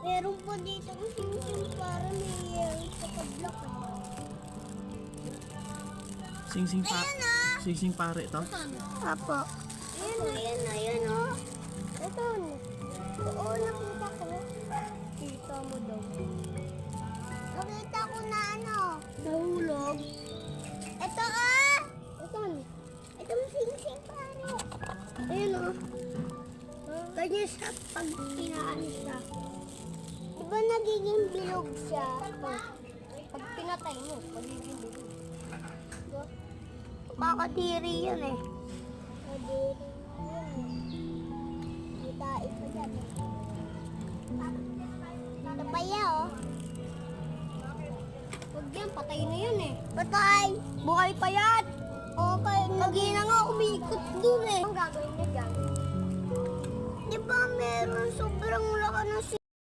Meron po dito sing-sing para may pagka-block. Sing-sing pa. Ayan ah! Sing-sing pare to. Apo. Ayan o. Ito. Oo, nakita ko. Kita mo daw. Nakita ko na ano. Nahulog. Ito ah! Ito. Itong sing-sing pare. Ayan o. Ganyan siya pag pinaan siya. Diba nagiging bilog siya? Pag pinatay mo, magiging bilog. Diba? Kakadiri yan eh. Kadiri yan eh. May tae pa dyan eh. Napaya oh. Huwag yan, patay na yan eh. Patay! Buhay pa yan! Okay, nagina nga umikot dun eh. Ang gagawin niya dyan? Diba meron sobrang laka ng